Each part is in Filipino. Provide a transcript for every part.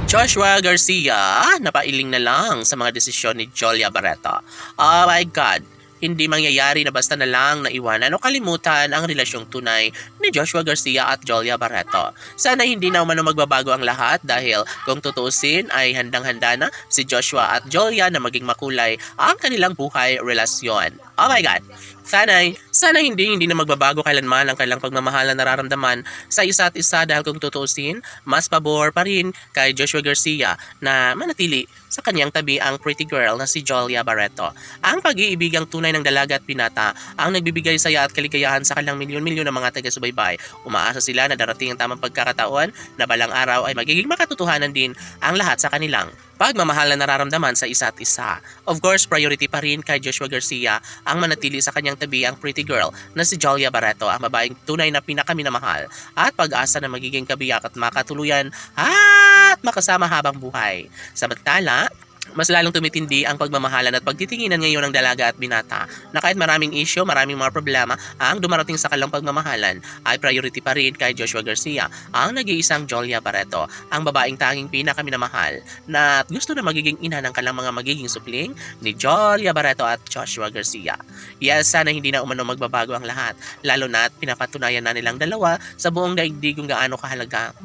Joshua Garcia, napailing na lang sa mga desisyon ni Jolia Barreto. Oh my God, hindi mangyayari na basta na lang naiwanan o kalimutan ang relasyong tunay ni Joshua Garcia at Jolia Barreto. Sana hindi na umano magbabago ang lahat dahil kung tutusin ay handang-handa na si Joshua at Jolia na maging makulay ang kanilang buhay relasyon. Oh my God! Sana hindi na magbabago kailanman ang kailang pagmamahal na nararamdaman sa isa't isa dahil kung tutusin, mas pabor pa rin kay Joshua Garcia na manatili sa kanyang tabi ang pretty girl na si Jolia Barreto. Ang pag-iibigang tunay ng dalaga at binata ang nagbibigay saya at kaligayahan sa kanilang milyon-milyon ng mga taga-subaybay. Umaasa sila na darating ang tamang pagkakataon na balang araw ay magiging makatotohanan din ang lahat sa kanilang pagmamahal na nararamdaman sa isa't isa. Of course, priority pa rin kay Joshua Garcia ang manatili sa kanyang tabi ang pretty girl na si Jolia Barreto, ang babaeng tunay na pinakaminamahal at pag-asa na magiging kabiyak at makatuluyan at makasama habang buhay. Samantala, mas lalong tumitindi ang pagmamahalan at pagtitinginan ngayon ng dalaga at binata na kahit maraming issue, maraming mga problema ang dumarating sa kanilang pagmamahalan ay priority pa rin kay Joshua Garcia ang nag-iisang Jolia Barreto, ang babaeng tanging pinakaminamahal na gusto na magiging ina ng kanilang mga magiging supling ni Jolia Barreto at Joshua Garcia. Yes, sana hindi na umano magbabago ang lahat, lalo na at pinapatunayan na nilang dalawa sa buong daigdig kung gaano kahalaga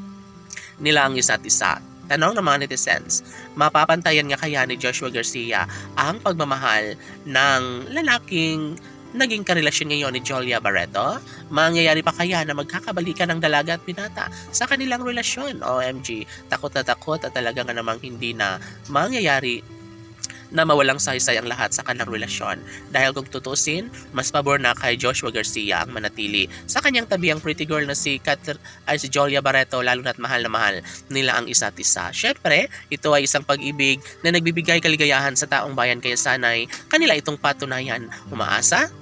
nila ang isa't isa. Tanong ng mga netizens, mapapantayan nga kaya ni Joshua Garcia ang pagmamahal ng lalaking naging karelasyon ngayon ni Jolia Barreto? Mangyayari pa kaya na magkakabalikan ng dalaga at binata sa kanilang relasyon? OMG, takot na takot at talaga nga namang hindi na mangyayari na mawalang saysay ang lahat sa kanilang relasyon. Dahil kung tutusin, mas pabor na kay Joshua Garcia ang manatili sa kanyang tabi ang pretty girl na si Jolia Barreto, lalo na't mahal na mahal nila ang isa't isa. Syempre, ito ay isang pag-ibig na nagbibigay kaligayahan sa taong bayan kaya sana'y kanila itong patunayan. Umaasa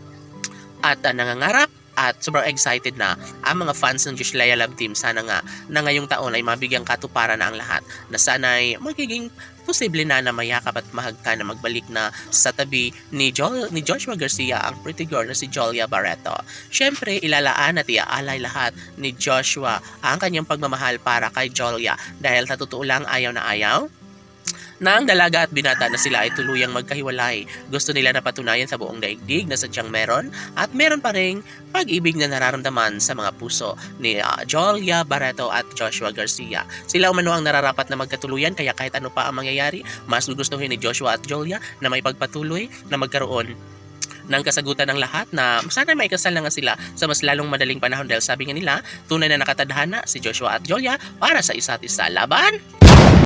at nangangarap at sobrang excited na ang mga fans ng Joshua Love Team. Sana nga na ngayong taon ay mabigyang katuparan na ang lahat, na sana'y magiging posible na mayakap at mahagka na magbalik na sa tabi ni Joshua Garcia ang pretty girl na si Jolia Barreto. Syempre, ilalaan at iaalay lahat ni Joshua ang kanyang pagmamahal para kay Jolia dahil sa totoo lang ayaw na ayaw na ang dalaga at binata na sila ay tuluyang magkahiwalay. Gusto nila na patunayan sa buong daigdig na sadyang meron at meron pa rin pag-ibig na nararamdaman sa mga puso ni Jolia Barreto at Joshua Garcia. Sila umano ang nararapat na magkatuluyan kaya kahit ano pa ang mangyayari, mas gugustuhin ni Joshua at Jolia na may pagpatuloy na magkaroon ng kasagutan ng lahat na sana may kasal na nga sila sa mas lalong madaling panahon dahil sabi nga nila, tunay na nakatadhana si Joshua at Jolia para sa isa't isa. Laban!